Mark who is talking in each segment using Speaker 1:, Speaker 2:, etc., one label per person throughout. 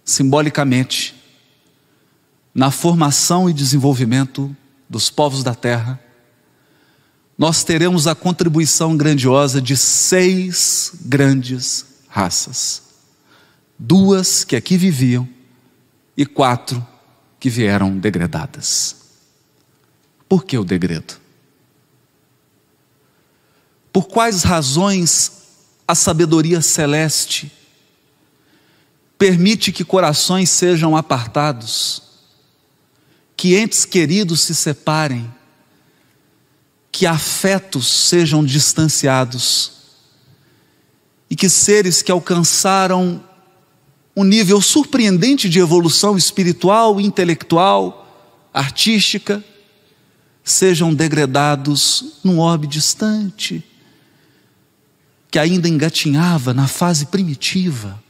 Speaker 1: simbolicamente, na formação e desenvolvimento dos povos da terra, nós teremos a contribuição grandiosa de 6 grandes raças. 2 que aqui viviam e 4 que vieram degredadas. Por que o degredo? Por quais razões a sabedoria celeste permite que corações sejam apartados, que entes queridos se separem, que afetos sejam distanciados e que seres que alcançaram um nível surpreendente de evolução espiritual, intelectual, artística, sejam degradados num orbe distante, que ainda engatinhava na fase primitiva.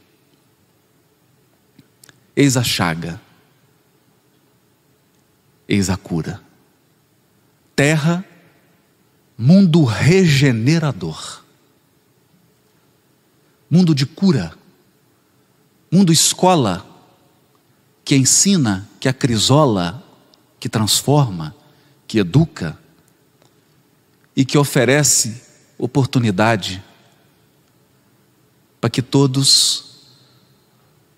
Speaker 1: Eis a chaga, eis a cura. Terra, mundo regenerador, mundo de cura, mundo escola, que ensina, que acrisola, que transforma, que educa e que oferece oportunidade para que todos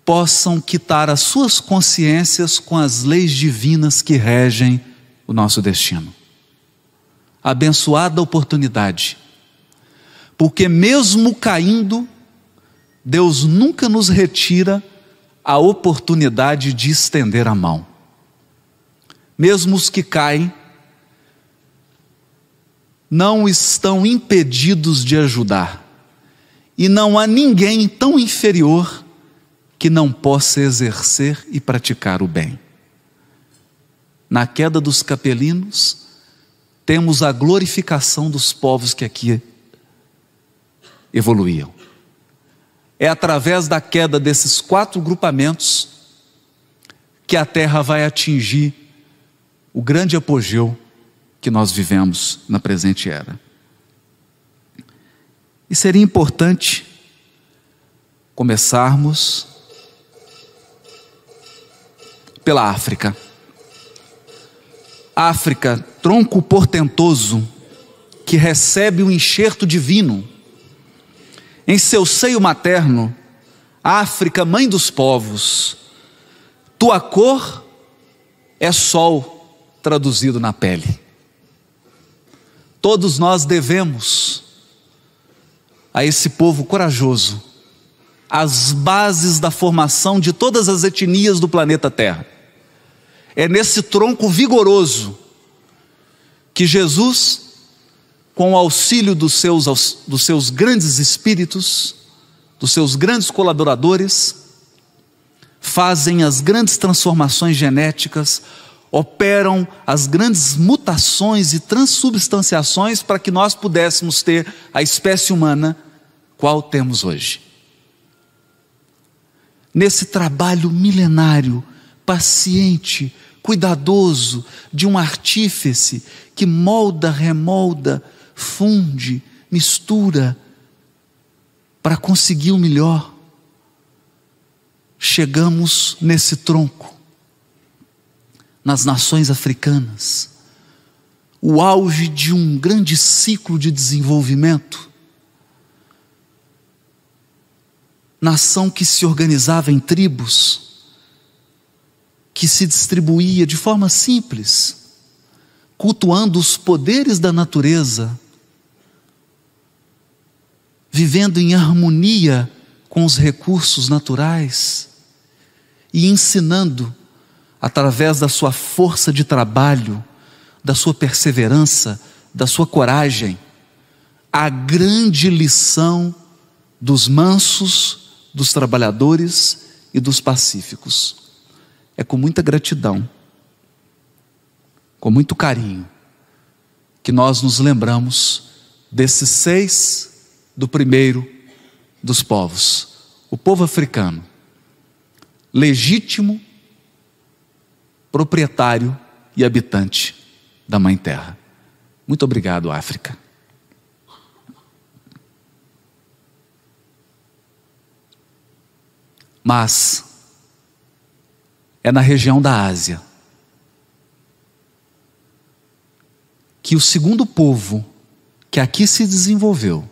Speaker 1: possam quitar as suas consciências com as leis divinas que regem o nosso destino. Abençoada oportunidade, porque mesmo caindo, Deus nunca nos retira a oportunidade de estender a mão. Mesmo os que caem, não estão impedidos de ajudar, e não há ninguém tão inferior que não possa exercer e praticar o bem. Na queda dos capelinos, temos a glorificação dos povos que aqui evoluíam. É através da queda desses 4 grupamentos que a terra vai atingir o grande apogeu que nós vivemos na presente era. E seria importante começarmos pela África. África, tronco portentoso que recebe o enxerto divino. Em seu seio materno, África, mãe dos povos, tua cor é sol traduzido na pele. Todos nós devemos a esse povo corajoso as bases da formação de todas as etnias do planeta Terra. É nesse tronco vigoroso que Jesus, com o auxílio dos seus grandes espíritos, dos seus grandes colaboradores, fazem as grandes transformações genéticas, operam as grandes mutações e transubstanciações para que nós pudéssemos ter a espécie humana qual temos hoje. Nesse trabalho milenário, paciente, cuidadoso, de um artífice que molda, remolda, funde, mistura, para conseguir o melhor, chegamos nesse tronco, nas nações africanas, o auge de um grande ciclo de desenvolvimento, nação que se organizava em tribos, que se distribuía de forma simples, cultuando os poderes da natureza, vivendo em harmonia com os recursos naturais e ensinando, através da sua força de trabalho, da sua perseverança, da sua coragem, a grande lição dos mansos, dos trabalhadores e dos pacíficos. É com muita gratidão, com muito carinho, que nós nos lembramos desses 6 do primeiro dos povos, o povo africano, legítimo, proprietário e habitante da Mãe Terra. Muito obrigado, África. Mas é na região da Ásia que o segundo povo que aqui se desenvolveu,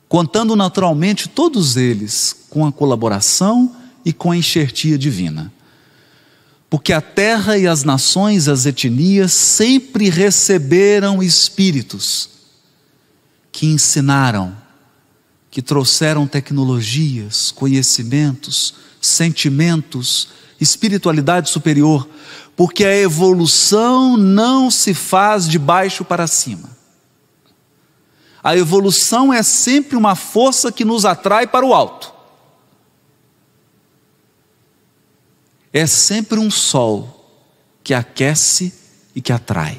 Speaker 1: contando naturalmente todos eles com a colaboração e com a enxertia divina. Porque a terra e as nações, as etnias, sempre receberam espíritos que ensinaram, que trouxeram tecnologias, conhecimentos, sentimentos, espiritualidade superior, porque a evolução não se faz de baixo para cima. A evolução é sempre uma força que nos atrai para o alto. É sempre um sol que aquece e que atrai.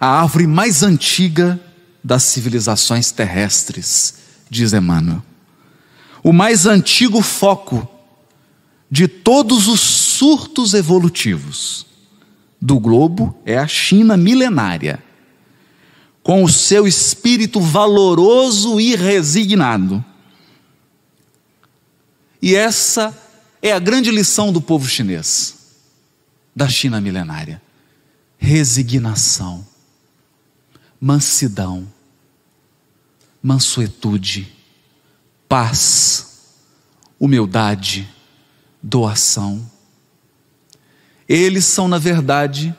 Speaker 1: A árvore mais antiga das civilizações terrestres, diz Emmanuel. O mais antigo foco de todos os surtos evolutivos do globo é a China milenária, com o seu espírito valoroso e resignado. E essa é a grande lição do povo chinês, da China milenária: resignação, mansidão, mansuetude, paz, humildade, doação. Eles são, na verdade,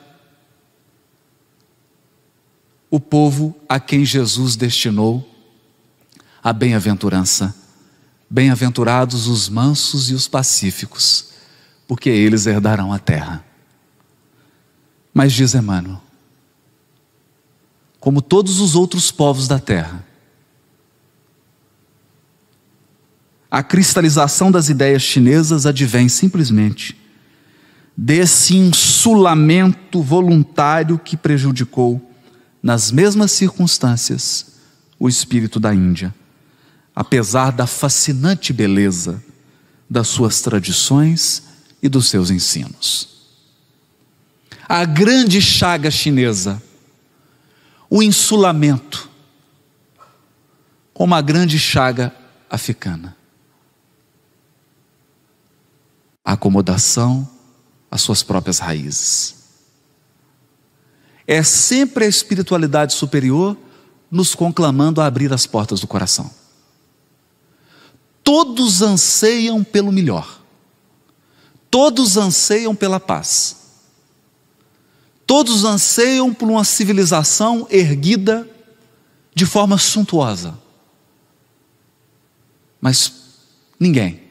Speaker 1: o povo a quem Jesus destinou a bem-aventurança. Bem-aventurados os mansos e os pacíficos, porque eles herdarão a terra. Mas diz Emmanuel, como todos os outros povos da terra, a cristalização das ideias chinesas advém simplesmente desse insulamento voluntário que prejudicou, nas mesmas circunstâncias, o espírito da Índia, apesar da fascinante beleza das suas tradições e dos seus ensinos. A grande chaga chinesa, o insulamento, como a grande chaga africana. A acomodação às suas próprias raízes. É sempre a espiritualidade superior nos conclamando a abrir as portas do coração. Todos anseiam pelo melhor. Todos anseiam pela paz. Todos anseiam por uma civilização erguida de forma suntuosa. Mas ninguém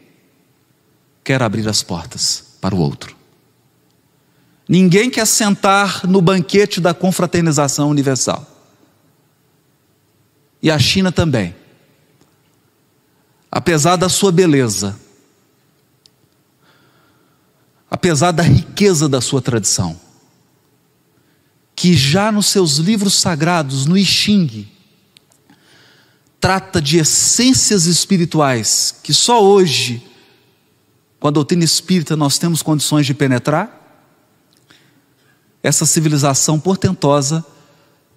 Speaker 1: quer abrir as portas para o outro. Ninguém quer sentar no banquete da confraternização universal. E a China também. Apesar da sua beleza, apesar da riqueza da sua tradição, que já nos seus livros sagrados, no I Ching, trata de essências espirituais que só hoje, com a doutrina espírita, nós temos condições de penetrar. Essa civilização portentosa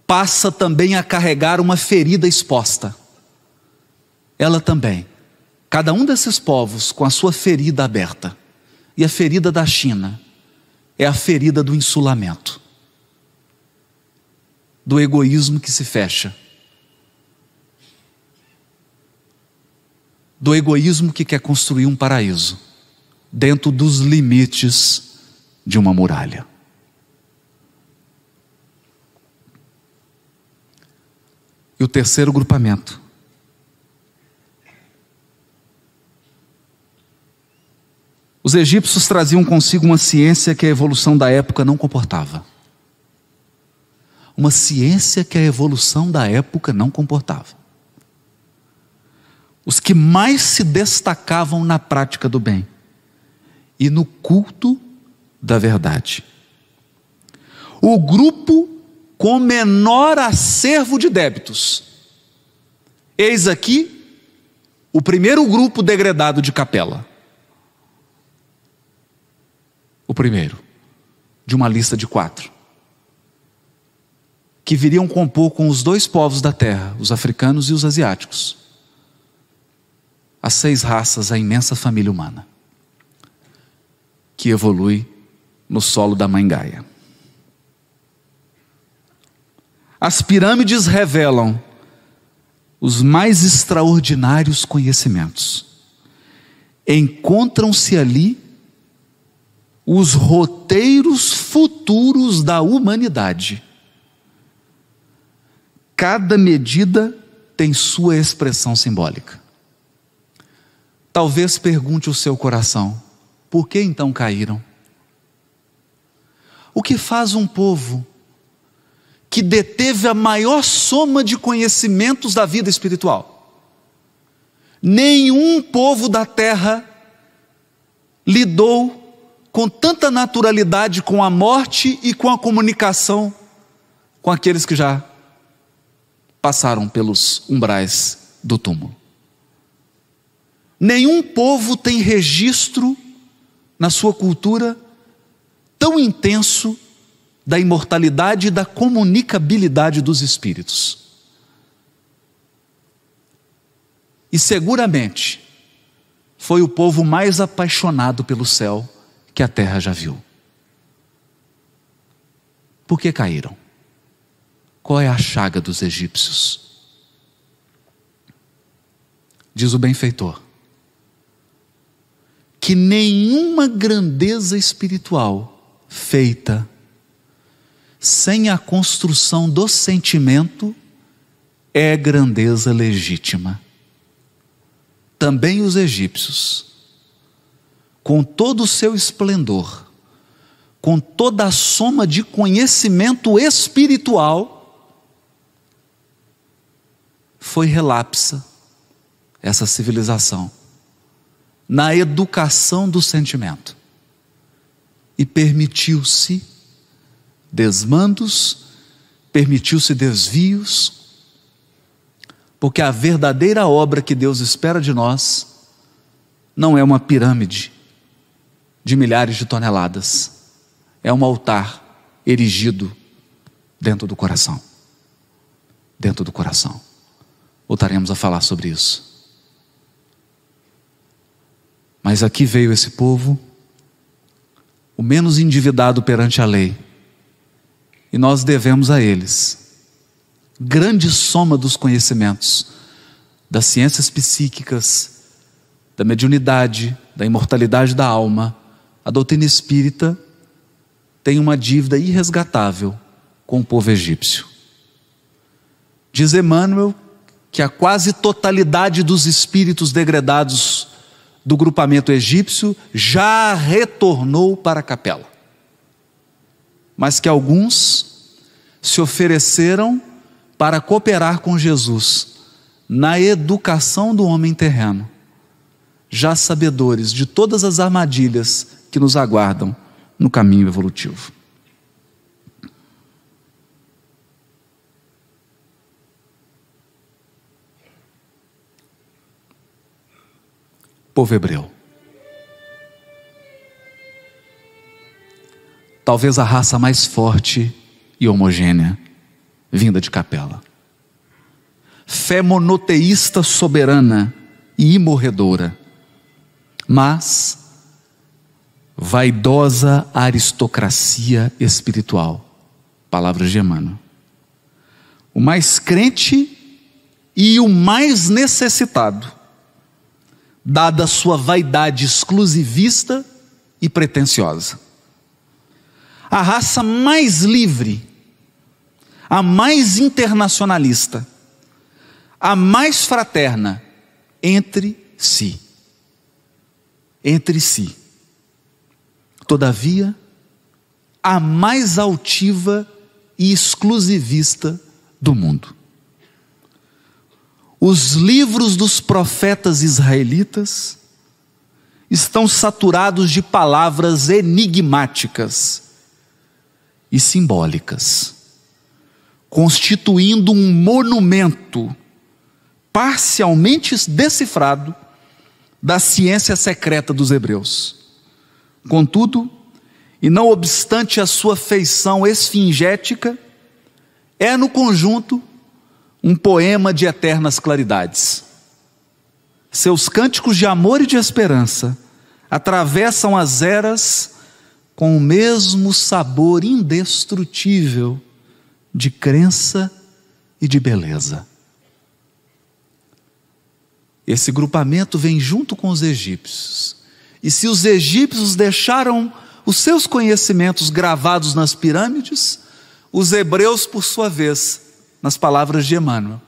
Speaker 1: passa também a carregar uma ferida exposta. Ela também. Cada um desses povos com a sua ferida aberta. E a ferida da China é a ferida do insulamento, do egoísmo que se fecha, do egoísmo que quer construir um paraíso dentro dos limites de uma muralha. E o terceiro grupamento, os egípcios traziam consigo uma ciência que a evolução da época não comportava. Uma ciência que a evolução da época não comportava. Os que mais se destacavam na prática do bem e no culto da verdade. O grupo com menor acervo de débitos. Eis aqui o primeiro grupo degradado de capela. O primeiro, de uma lista de 4, que viriam compor com os 2 povos da terra, os africanos e os asiáticos, as 6 raças, a imensa família humana, que evolui no solo da Mãe Gaia. As pirâmides revelam os mais extraordinários conhecimentos. Encontram-se ali os roteiros futuros da humanidade. Cada medida tem sua expressão simbólica. Talvez pergunte o seu coração: por que então caíram? O que faz um povo que deteve a maior soma de conhecimentos da vida espiritual? Nenhum povo da terra lidou com tanta naturalidade com a morte e com a comunicação com aqueles que já passaram pelos umbrais do túmulo. Nenhum povo tem registro na sua cultura tão intenso da imortalidade e da comunicabilidade dos espíritos. E seguramente foi o povo mais apaixonado pelo céu que a terra já viu. Por que caíram? Qual é a chaga dos egípcios? Diz o benfeitor que nenhuma grandeza espiritual feita sem a construção do sentimento é grandeza legítima. Também os egípcios, com todo o seu esplendor, com toda a soma de conhecimento espiritual, foi relapsa essa civilização na educação do sentimento e permitiu-se desmandos, permitiu-se desvios, porque a verdadeira obra que Deus espera de nós não é uma pirâmide de milhares de toneladas, é um altar erigido dentro do coração. Dentro do coração. Voltaremos a falar sobre isso. Mas aqui veio esse povo, o menos endividado perante a lei, e nós devemos a eles grande soma dos conhecimentos, das ciências psíquicas, da mediunidade, da imortalidade da alma. A doutrina espírita tem uma dívida irresgatável com o povo egípcio. Diz Emmanuel que a quase totalidade dos espíritos degredados do grupamento egípcio já retornou para a capela, mas que alguns se ofereceram para cooperar com Jesus na educação do homem terreno, já sabedores de todas as armadilhas que nos aguardam no caminho evolutivo. Povo hebreu, talvez a raça mais forte e homogênea vinda de Capela. Fé monoteísta soberana e imorredora, mas vaidosa aristocracia espiritual. Palavras de Emmanuel. O mais crente e o mais necessitado, dada a sua vaidade exclusivista e pretensiosa. A raça mais livre, a mais internacionalista, a mais fraterna entre si. Entre si. Todavia, a mais altiva e exclusivista do mundo. Os livros dos profetas israelitas estão saturados de palavras enigmáticas e simbólicas, constituindo um monumento parcialmente decifrado da ciência secreta dos hebreus. Contudo, e não obstante a sua feição esfingética, é no conjunto um poema de eternas claridades. Seus cânticos de amor e de esperança atravessam as eras com o mesmo sabor indestrutível de crença e de beleza. Esse grupamento vem junto com os egípcios. E se os egípcios deixaram os seus conhecimentos gravados nas pirâmides, os hebreus, por sua vez, nas palavras de Emmanuel,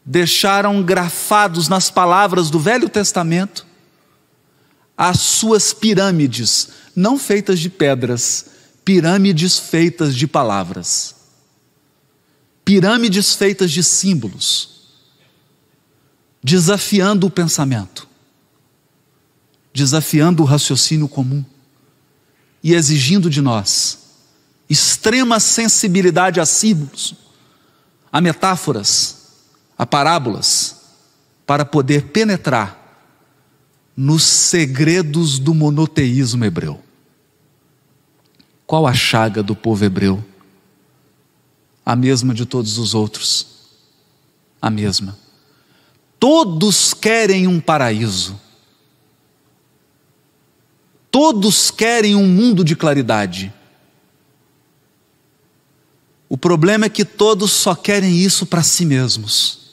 Speaker 1: deixaram grafados nas palavras do Velho Testamento as suas pirâmides, não feitas de pedras, pirâmides feitas de palavras, pirâmides feitas de símbolos, desafiando o pensamento, desafiando o raciocínio comum e exigindo de nós extrema sensibilidade a símbolos, a metáforas, a parábolas, para poder penetrar nos segredos do monoteísmo hebreu. Qual a chaga do povo hebreu? A mesma de todos os outros. A mesma. Todos querem um paraíso. Todos querem um mundo de claridade. O problema é que todos só querem isso para si mesmos.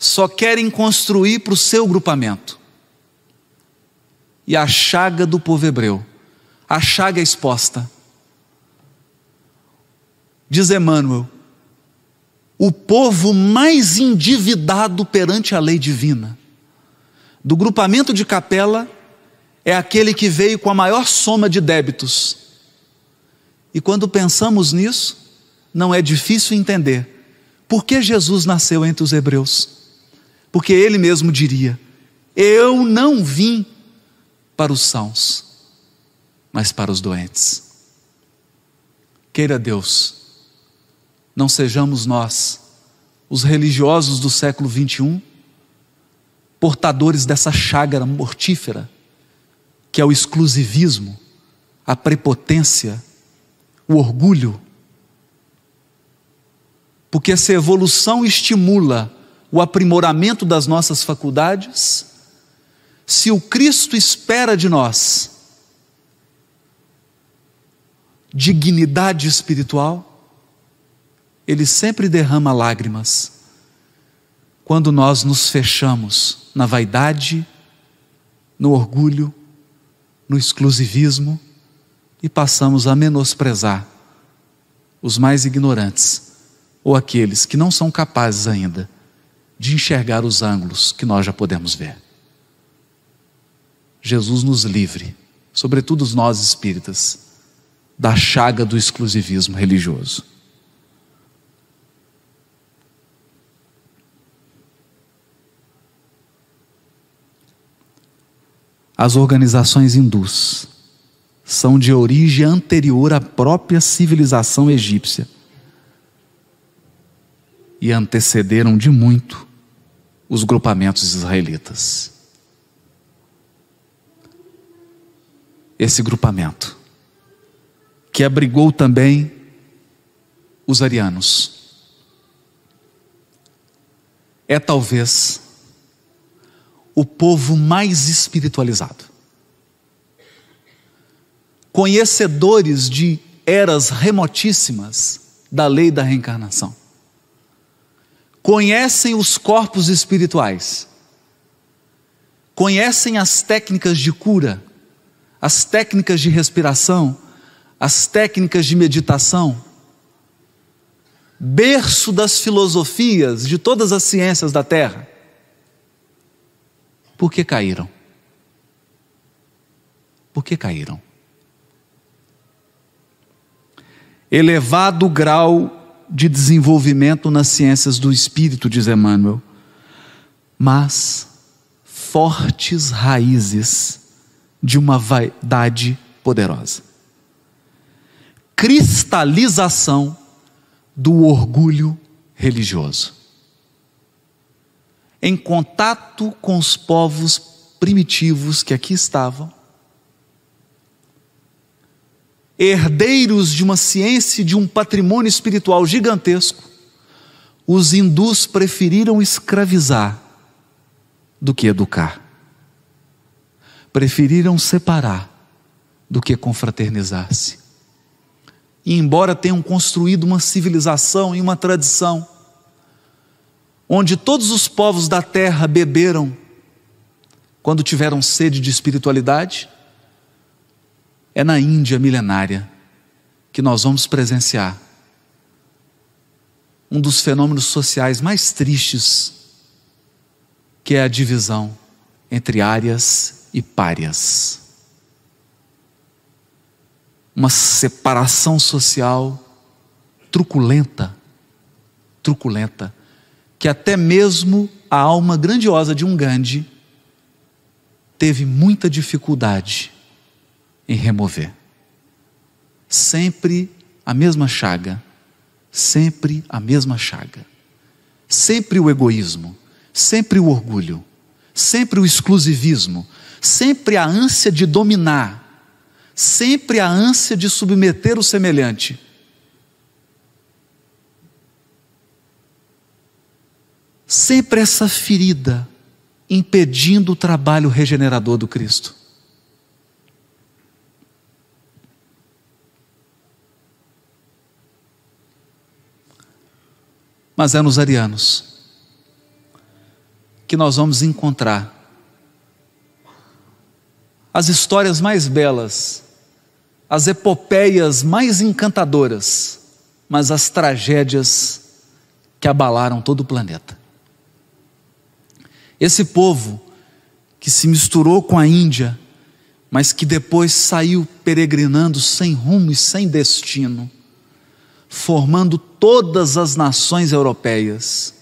Speaker 1: Só querem construir para o seu grupamento. E a chaga do povo hebreu, a chaga exposta. Diz Emmanuel, o povo mais endividado perante a lei divina, do grupamento de Capela, é aquele que veio com a maior soma de débitos. E quando pensamos nisso, não é difícil entender por que Jesus nasceu entre os hebreus. Porque ele mesmo diria, eu não vim para os sãos, mas para os doentes. Queira Deus, não sejamos nós, os religiosos do século 21, portadores dessa chaga mortífera, que é o exclusivismo, a prepotência, o orgulho. Porque essa evolução estimula o aprimoramento das nossas faculdades. Se o Cristo espera de nós dignidade espiritual, Ele sempre derrama lágrimas quando nós nos fechamos na vaidade, no orgulho, no exclusivismo e passamos a menosprezar os mais ignorantes ou aqueles que não são capazes ainda de enxergar os ângulos que nós já podemos ver. Jesus nos livre, sobretudo nós espíritas, da chaga do exclusivismo religioso. As organizações hindus são de origem anterior à própria civilização egípcia e antecederam de muito os grupamentos israelitas. Esse grupamento, que abrigou também os arianos, é talvez o povo mais espiritualizado, conhecedores de eras remotíssimas da lei da reencarnação, conhecem os corpos espirituais, conhecem as técnicas de cura, as técnicas de respiração, as técnicas de meditação, berço das filosofias de todas as ciências da terra. Por que caíram? Por que caíram? Elevado grau de desenvolvimento nas ciências do espírito, diz Emmanuel, mas fortes raízes de uma vaidade poderosa. Cristalização do orgulho religioso. Em contato com os povos primitivos que aqui estavam, herdeiros de uma ciência e de um patrimônio espiritual gigantesco, os hindus preferiram escravizar do que educar. Preferiram separar do que confraternizar-se. E embora tenham construído uma civilização e uma tradição, onde todos os povos da terra beberam quando tiveram sede de espiritualidade, é na Índia milenária que nós vamos presenciar um dos fenômenos sociais mais tristes, que é a divisão entre árias e párias. Uma separação social truculenta, que até mesmo a alma grandiosa de um Gandhi teve muita dificuldade em remover. Sempre a mesma chaga, sempre a mesma chaga. Sempre o egoísmo, sempre o orgulho, sempre o exclusivismo, sempre a ânsia de dominar, sempre a ânsia de submeter o semelhante. Sempre essa ferida impedindo o trabalho regenerador do Cristo. Mas é nos arianos que nós vamos encontrar as histórias mais belas, as epopeias mais encantadoras, mas as tragédias que abalaram todo o planeta. Esse povo que se misturou com a Índia, mas que depois saiu peregrinando sem rumo e sem destino, formando todas as nações europeias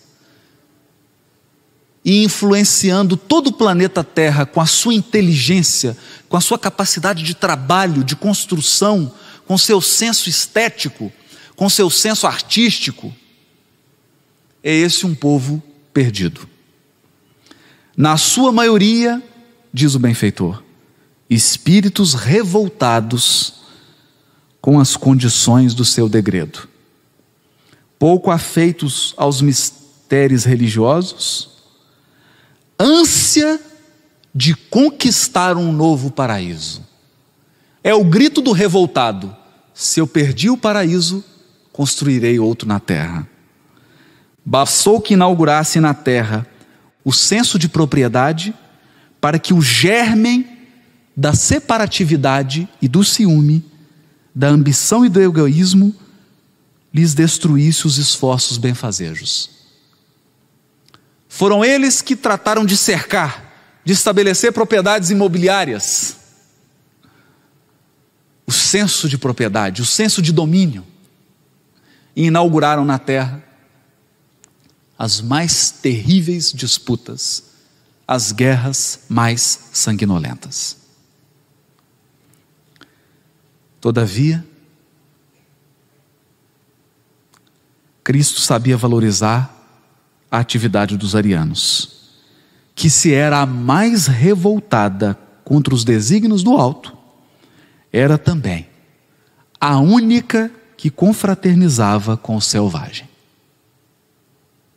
Speaker 1: e influenciando todo o planeta Terra com a sua inteligência, com a sua capacidade de trabalho, de construção, com seu senso estético, com seu senso artístico. É esse um povo perdido. Na sua maioria, diz o benfeitor, espíritos revoltados com as condições do seu degredo, pouco afeitos aos mistérios religiosos, ânsia de conquistar um novo paraíso. É o grito do revoltado: se eu perdi o paraíso, construirei outro na terra. Bastou que inaugurasse na terra o senso de propriedade para que o germe da separatividade e do ciúme, da ambição e do egoísmo, lhes destruísse os esforços benfazejos. Foram eles que trataram de cercar, de estabelecer propriedades imobiliárias. O senso de propriedade, o senso de domínio. E inauguraram na terra as mais terríveis disputas, as guerras mais sanguinolentas. Todavia, Cristo sabia valorizar a atividade dos arianos, que se era a mais revoltada contra os desígnios do alto, era também a única que confraternizava com o selvagem.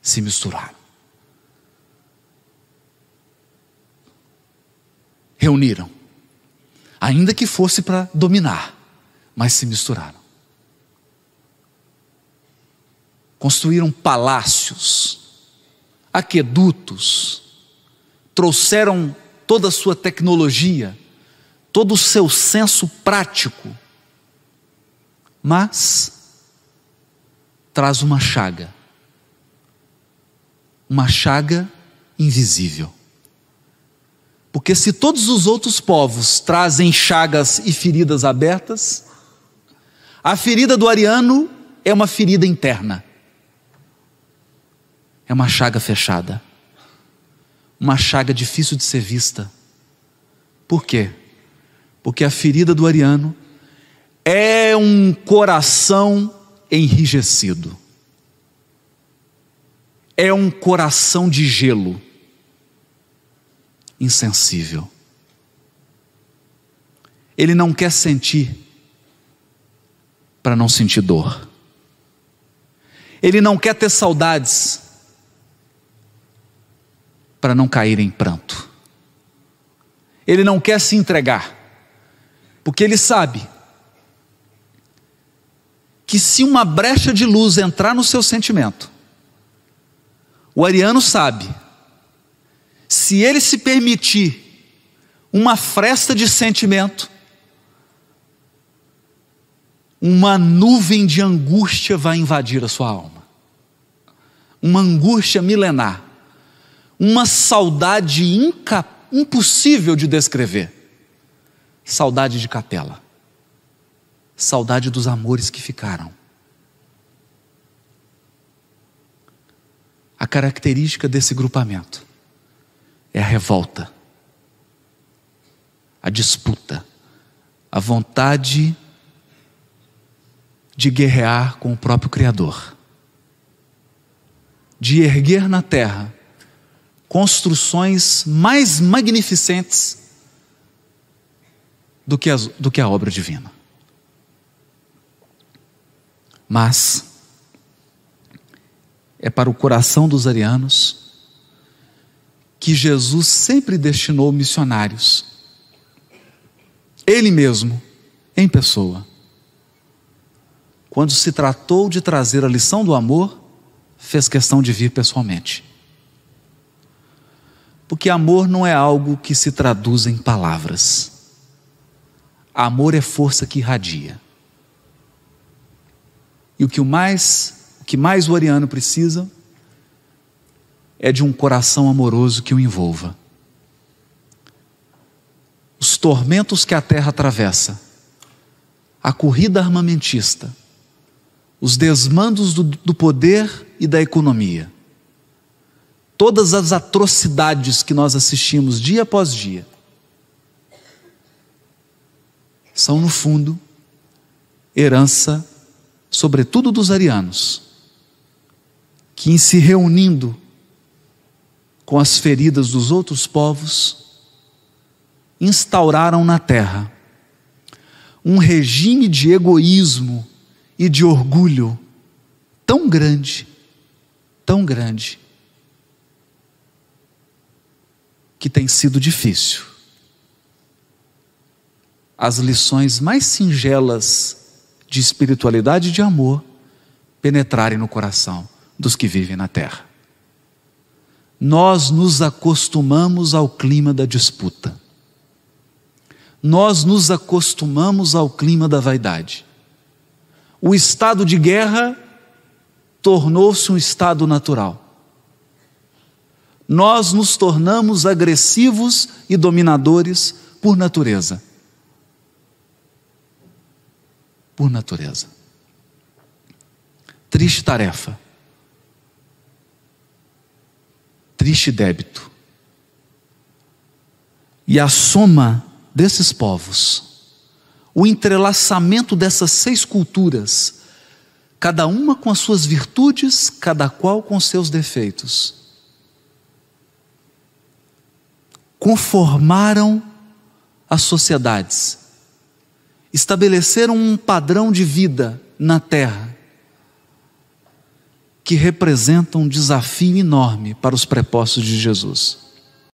Speaker 1: Se misturaram. Reuniram, ainda que fosse para dominar, mas se misturaram. Construíram palácios, aquedutos, trouxeram toda a sua tecnologia, todo o seu senso prático, mas traz uma chaga invisível. Porque se todos os outros povos trazem chagas e feridas abertas, a ferida do ariano é uma ferida interna. É uma chaga fechada. Uma chaga difícil de ser vista. Por quê? Porque a ferida do ariano é um coração enrijecido. É um coração de gelo, insensível. Ele não quer sentir para não sentir dor. Ele não quer ter saudades para não cair em pranto. Ele não quer se entregar, porque ele sabe que se uma brecha de luz entrar no seu sentimento, o ariano sabe, se ele se permitir uma fresta de sentimento, uma nuvem de angústia vai invadir a sua alma. Uma angústia milenar. Uma saudade impossível de descrever. Saudade de capela. Saudade dos amores que ficaram. A característica desse grupamento é a revolta, a disputa, a vontade de guerrear com o próprio Criador, de erguer na terra construções mais magnificentes do que a obra divina. Mas é para o coração dos arianos que Jesus sempre destinou missionários, Ele mesmo, em pessoa. Quando se tratou de trazer a lição do amor, fez questão de vir pessoalmente. Porque amor não é algo que se traduz em palavras. Amor é força que irradia. E o que mais o ariano precisa é de um coração amoroso que o envolva. Os tormentos que a terra atravessa, a corrida armamentista, os desmandos do poder e da economia, todas as atrocidades que nós assistimos dia após dia, são no fundo herança, sobretudo dos arianos, que em se reunindo com as feridas dos outros povos, instauraram na terra um regime de egoísmo e de orgulho tão grande, que tem sido difícil as lições mais singelas de espiritualidade e de amor penetrarem no coração dos que vivem na terra. Nós nos acostumamos ao clima da disputa. Nós nos acostumamos ao clima da vaidade. O estado de guerra tornou-se um estado natural. Nós nos tornamos agressivos e dominadores por natureza. Por natureza. Triste tarefa. Triste débito. E a soma desses povos, o entrelaçamento dessas 6 culturas, cada uma com as suas virtudes, cada qual com seus defeitos, conformaram as sociedades, estabeleceram um padrão de vida na terra, que representa um desafio enorme para os prepostos de Jesus.